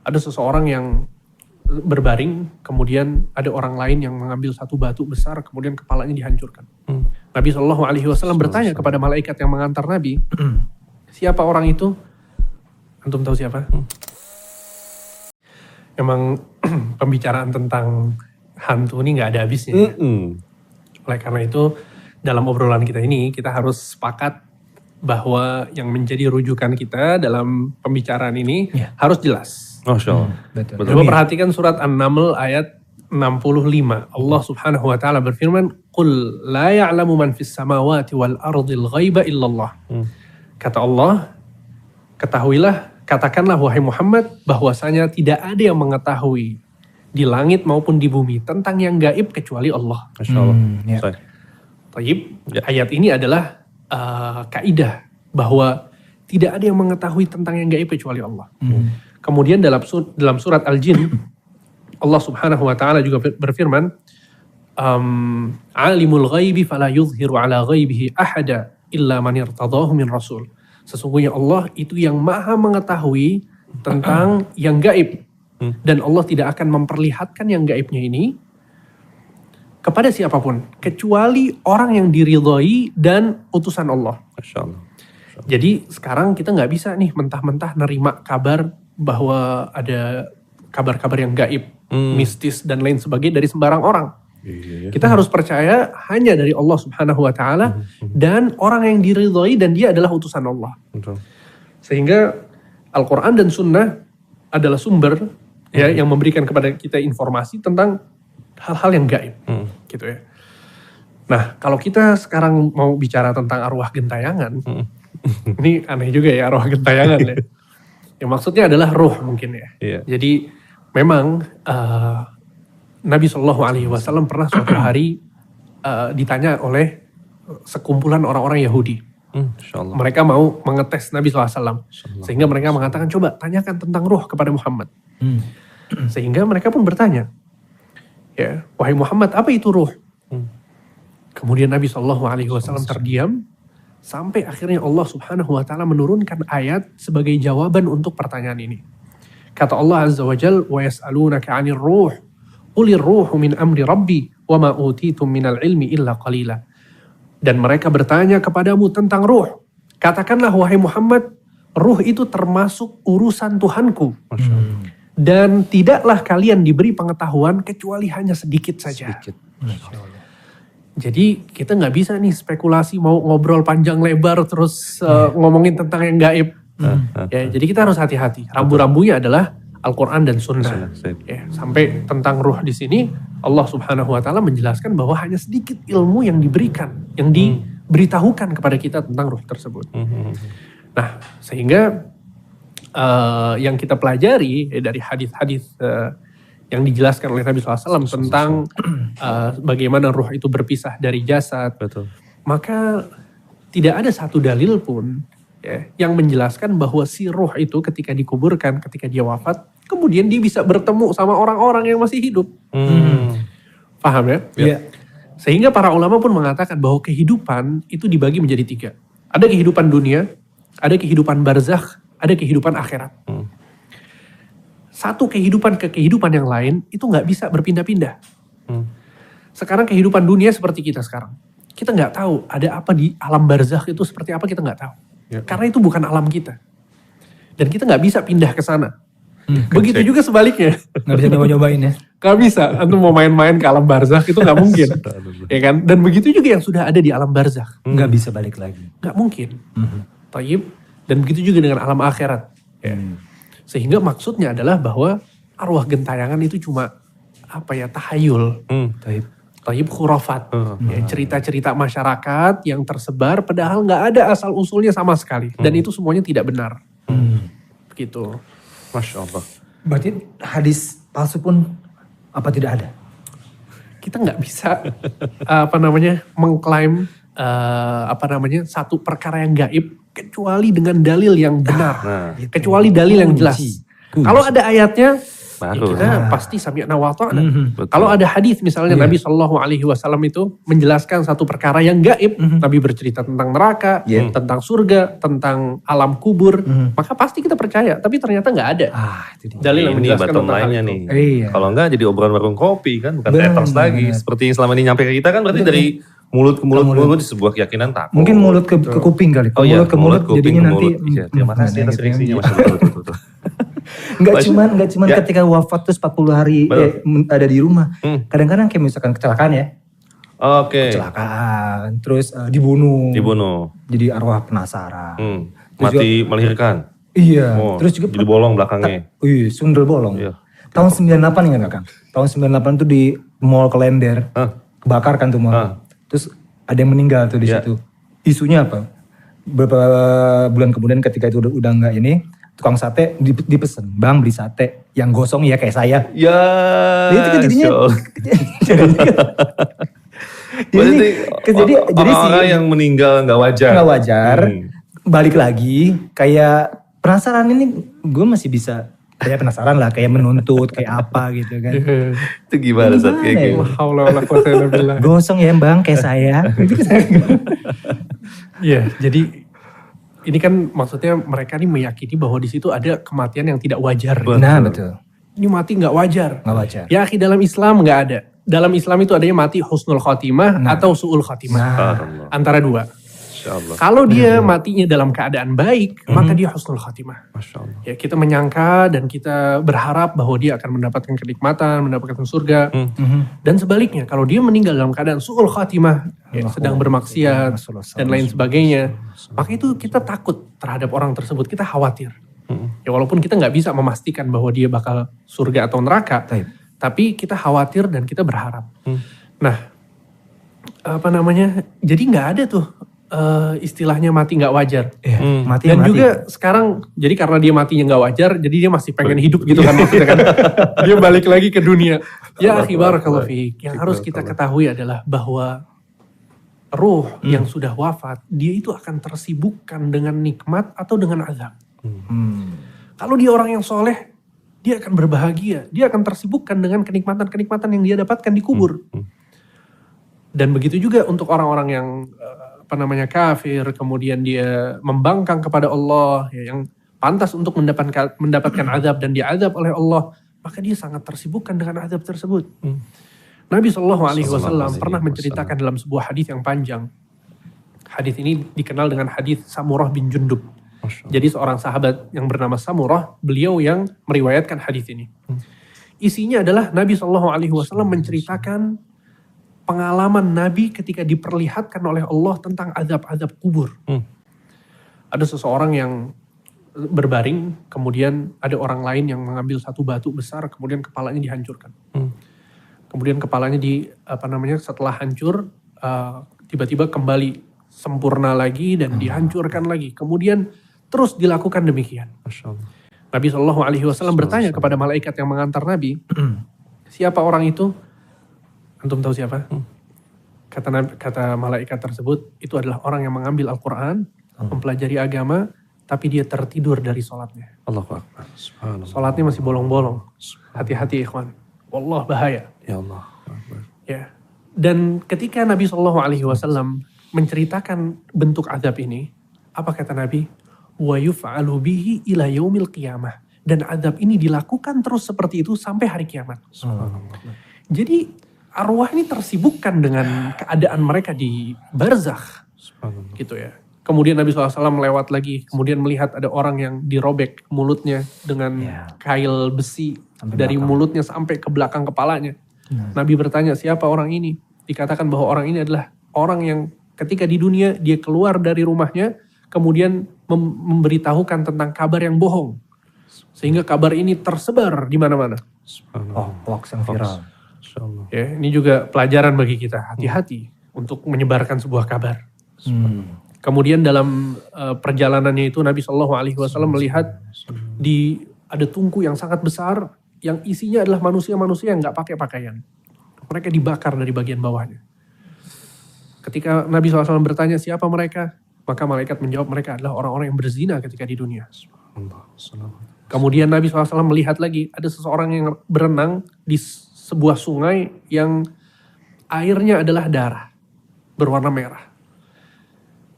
ada seseorang yang berbaring, kemudian ada orang lain yang mengambil satu batu besar, kemudian kepalanya dihancurkan. Nabi SAW bertanya kepada malaikat yang mengantar Nabi, siapa orang itu? Antum tahu siapa? Emang pembicaraan tentang hantu ini nggak ada habisnya. Oleh karena itu, dalam obrolan kita ini, kita harus sepakat bahwa yang menjadi rujukan kita dalam pembicaraan ini harus jelas. Masya Allah. Betul. Coba perhatikan surat An-Naml ayat 65. Allah Subhanahu wa taala berfirman, "Qul la ya'lamu man fis samawati wal ardil ghaiba illallah." Kata Allah, katakanlah wahai Muhammad bahwasanya tidak ada yang mengetahui di langit maupun di bumi tentang yang gaib kecuali Allah. Masya Allah. Taib, ayat ini adalah kaidah bahwa tidak ada yang mengetahui tentang yang gaib kecuali Allah. Kemudian dalam surat Al-Jin, Allah Subhanahu wa taala juga berfirman, "Alimul ghaibi fala yuzhiru ala ghaibihi ahada illa man irtadahu min rasul." Sesungguhnya Allah itu yang maha mengetahui tentang yang gaib. Dan Allah tidak akan memperlihatkan yang gaibnya ini kepada siapapun. Kecuali orang yang diridhoi dan utusan Allah. Masya Allah. Jadi sekarang kita nggak bisa nih mentah-mentah nerima kabar bahwa ada kabar-kabar yang gaib, mistis dan lain sebagainya dari sembarang orang. Kita harus percaya hanya dari Allah Subhanahu wa taala dan orang yang diridhoi dan dia adalah utusan Allah. Betul. Sehingga Al-Qur'an dan Sunnah adalah sumber yang memberikan kepada kita informasi tentang hal-hal yang gaib. Gitu ya. Nah, kalau kita sekarang mau bicara tentang arwah gentayangan, ini aneh juga ya arwah gentayangan ya. Yang maksudnya adalah ruh mungkin ya. Jadi memang Nabi SAW pernah suatu hari ditanya oleh sekumpulan orang-orang Yahudi. Mereka mau mengetes Nabi SAW. Sehingga mereka mengatakan, coba tanyakan tentang ruh kepada Muhammad. Sehingga mereka pun bertanya, ya, wahai Muhammad, apa itu ruh? Kemudian Nabi SAW terdiam, sampai akhirnya Allah Subhanahu wa taala menurunkan ayat sebagai jawaban untuk pertanyaan ini. Kata Allah Azza wa Jalla, "Wa yas'alunaka 'anir ruh, qulir ruhu min amri rabbi, wa ma utitum minal ilmi illa qalila." Dan mereka bertanya kepadamu tentang ruh. Katakanlah wahai Muhammad, ruh itu termasuk urusan Tuhanku. Dan tidaklah kalian diberi pengetahuan kecuali hanya sedikit saja. Jadi kita nggak bisa nih spekulasi mau ngobrol panjang lebar terus ngomongin tentang yang gaib. Ya, jadi kita harus hati-hati. Rambu-rambunya adalah Al-Quran dan Sunnah. Ya, sampai tentang ruh di sini Allah Subhanahu wa taala menjelaskan bahwa hanya sedikit ilmu yang diberikan, yang diberitahukan kepada kita tentang ruh tersebut. Nah, sehingga yang kita pelajari dari hadis-hadis yang dijelaskan oleh Nabi SAW tentang bagaimana ruh itu berpisah dari jasad. Betul. Maka tidak ada satu dalil pun yang menjelaskan bahwa si ruh itu ketika dikuburkan, ketika dia wafat, kemudian dia bisa bertemu sama orang-orang yang masih hidup. Paham ya? Iya. Sehingga para ulama pun mengatakan bahwa kehidupan itu dibagi menjadi 3. Ada kehidupan dunia, ada kehidupan barzakh, ada kehidupan akhirat. Satu kehidupan ke kehidupan yang lain itu nggak bisa berpindah-pindah. Sekarang kehidupan dunia seperti kita sekarang. Kita nggak tahu ada apa di alam barzakh itu seperti apa, kita nggak tahu. Karena itu bukan alam kita. Dan kita nggak bisa pindah ke sana. Begitu juga sebaliknya. Nggak bisa nyoba-nyobain ya. Gak bisa. Antum mau main-main ke alam barzakh itu nggak mungkin. Ya kan? Dan begitu juga yang sudah ada di alam barzakh. Nggak bisa balik lagi. Nggak mungkin. Taib. Dan begitu juga dengan alam akhirat. Sehingga maksudnya adalah bahwa arwah gentayangan itu cuma tahayul. Taib khurafat. Cerita-cerita masyarakat yang tersebar padahal nggak ada asal usulnya sama sekali. Dan itu semuanya tidak benar. Begitu. Masya Allah. Berarti hadis palsu pun tidak ada? Kita nggak bisa mengklaim satu perkara yang gaib kecuali dengan dalil yang benar. Kecuali dalil yang jelas. Kalau ada ayatnya, Baru. kita pasti sami'na wa ta'na. Betul. Kalau ada hadis misalnya Iya. Nabi Shallallahu Alaihi Wasallam itu menjelaskan satu perkara yang gaib, Nabi bercerita tentang neraka, Iya. tentang surga, tentang alam kubur, maka pasti kita percaya. Tapi ternyata nggak ada Itu dia. dalil yang Ini menjelaskan bottom tentang hal line-nya itu. nih. Iya. Kalau enggak jadi obrolan warung kopi kan, bukan Benar, haters lagi. benar. Seperti yang selama ini nyampe ke kita kan berarti dari mulut ke mulut di sebuah keyakinan takut. Mungkin mulut ke kuping kali. Oh iya, Mulut ke mulut kuping jadinya ke nanti. mulut. Iya, terima kasih atas gitu reaksinya ya. Mas. Betul. Nggak Mas- cuman Ya. ketika wafat terus 40 hari ada di rumah. Kadang-kadang kayak misalkan kecelakaan ya. Oke. Kecelakaan. Terus dibunuh. Dibunuh. Jadi arwah penasaran. Mati melahirkan. Iya. Oh, Terus juga jadi bolong belakangnya. sundel bolong. Iya. Tahun 98 ingat gak Kang? Tahun 98 tuh di Mall Klender. Kebakar kan tuh mall. Terus ada yang meninggal tuh di Iya. situ. Isunya apa? Beberapa bulan kemudian ketika itu udah nggak ini, tukang sate dipesen, "Bang, beli sate yang gosong ya kayak saya." Ya. Itu kan jadinya Berarti jadi orang-orang yang meninggal nggak wajar. nggak wajar. Balik lagi kayak penasaran ini gue masih bisa kayak penasaran lah kayak menuntut kayak apa gitu kan. Itu gimana saat kayak Gimana ya? gitu? La haula wala quwata illa billah. Gosong ya Bang kayak saya. Iya, jadi ini kan maksudnya mereka nih meyakini bahwa di situ ada kematian yang tidak wajar. Nah betul. Ini mati nggak wajar. Nggak wajar. Ya akhi, dalam Islam nggak ada. Dalam Islam itu adanya mati husnul khotimah atau su'ul khotimah. Allah. Antara dua. Masya Allah. Kalau dia matinya dalam keadaan baik, maka dia husnul khotimah. Masya Allah. Ya, kita menyangka dan kita berharap bahwa dia akan mendapatkan kenikmatan, mendapatkan surga. Dan sebaliknya, kalau dia meninggal dalam keadaan su'ul khatimah, ya, sedang bermaksiat dan lain sebagainya, maka itu kita takut terhadap orang tersebut, kita khawatir. Ya, walaupun kita nggak bisa memastikan bahwa dia bakal surga atau neraka, Baik. tapi kita khawatir dan kita berharap. Nah, apa namanya? Jadi nggak ada tuh istilahnya mati nggak wajar. Mati Dan mati. juga sekarang, jadi karena dia matinya nggak wajar, jadi dia masih pengen hidup gitu kan maksudnya kan. Dia balik lagi ke dunia. Ya akhi barakallahu fiik. Yang harus kita ketahui adalah bahwa ruh yang sudah wafat, dia itu akan tersibukkan dengan nikmat atau dengan azab. Kalau dia orang yang soleh, dia akan berbahagia. Dia akan tersibukkan dengan kenikmatan-kenikmatan yang dia dapatkan di kubur. Dan begitu juga untuk orang-orang yang kafir, kemudian dia membangkang kepada Allah, ya, yang pantas untuk mendapatkan azab dan diazab oleh Allah, maka dia sangat tersibukkan dengan azab tersebut. Nabi Shallallahu Alaihi Wasallam pernah menceritakan dalam sebuah hadis yang panjang. Hadis ini dikenal dengan hadis Samurah bin Jundub. Jadi seorang sahabat yang bernama Samurah, beliau yang meriwayatkan hadis ini. Isinya adalah Nabi Shallallahu Alaihi Wasallam menceritakan pengalaman Nabi ketika diperlihatkan oleh Allah tentang azab-azab kubur. Ada seseorang yang berbaring, kemudian ada orang lain yang mengambil satu batu besar, kemudian kepalanya dihancurkan. Kemudian kepalanya setelah hancur, tiba-tiba kembali sempurna lagi dan dihancurkan lagi. Kemudian terus dilakukan demikian. Nabi Shallallahu Alaihi Wasallam bertanya kepada malaikat yang mengantar Nabi, siapa orang itu? Antum tahu siapa? Kata malaikat tersebut, itu adalah orang yang mengambil Al-Quran, mempelajari agama, tapi dia tertidur dari sholatnya. Allahu Akbar. Subhanallah. Sholatnya masih bolong-bolong. Hati-hati ikhwan. Wallah bahaya. Ya Allah. Ya. Dan ketika Nabi Shallallahu Alaihi Wasallam menceritakan bentuk azab ini, apa kata Nabi? Wa yuf'alu bihi ila yaumil qiyamah. Dan azab ini dilakukan terus seperti itu sampai hari kiamat. Jadi arwah ini tersibukkan dengan keadaan mereka di barzakh. Gitu ya. Kemudian Nabi SAW lewat lagi, kemudian melihat ada orang yang dirobek mulutnya dengan kail besi dari mulutnya sampai ke belakang kepalanya. Nabi bertanya, siapa orang ini? Dikatakan bahwa orang ini adalah orang yang ketika di dunia dia keluar dari rumahnya, kemudian memberitahukan tentang kabar yang bohong. Sehingga kabar ini tersebar di mana-mana. Hoax yang viral. Ya, ini juga pelajaran bagi kita, hati-hati untuk menyebarkan sebuah kabar. Kemudian dalam perjalanannya itu Nabi Shallallahu Alaihi Wasallam melihat ada tungku yang sangat besar yang isinya adalah manusia-manusia yang nggak pakai pakaian. Mereka dibakar dari bagian bawahnya. Ketika Nabi SAW bertanya siapa mereka, maka malaikat menjawab mereka adalah orang-orang yang berzina ketika di dunia. Kemudian Nabi SAW melihat lagi ada seseorang yang berenang di sebuah sungai yang airnya adalah darah berwarna merah.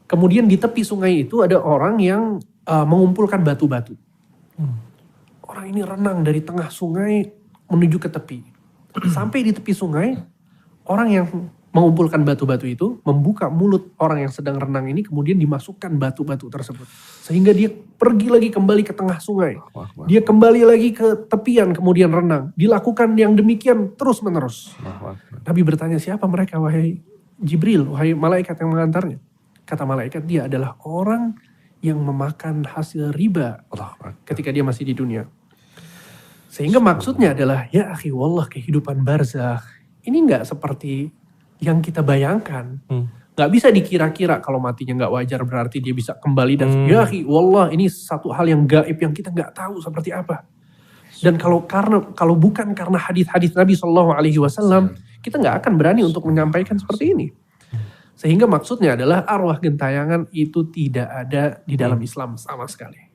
Kemudian di tepi sungai itu ada orang yang mengumpulkan batu-batu. Orang ini renang dari tengah sungai menuju ke tepi. Sampai di tepi sungai, orang yang mengumpulkan batu-batu itu membuka mulut orang yang sedang renang ini, kemudian dimasukkan batu-batu tersebut. Sehingga dia pergi lagi kembali ke tengah sungai. Dia kembali lagi ke tepian kemudian renang. Dilakukan yang demikian terus menerus. Nabi bertanya, siapa mereka wahai Jibril, wahai malaikat yang mengantarnya? Kata malaikat, dia adalah orang yang memakan hasil riba ketika dia masih di dunia. Sehingga maksudnya adalah, ya akhi wallah, kehidupan barzakh ini gak seperti yang kita bayangkan. Gak bisa dikira-kira kalau matinya gak wajar berarti dia bisa kembali dan ya akhi wallah, ini satu hal yang gaib yang kita gak tahu seperti apa. Dan kalau bukan karena hadis-hadis Nabi SAW, kita gak akan berani untuk menyampaikan seperti ini. Sehingga maksudnya adalah arwah gentayangan itu tidak ada di dalam Islam sama sekali.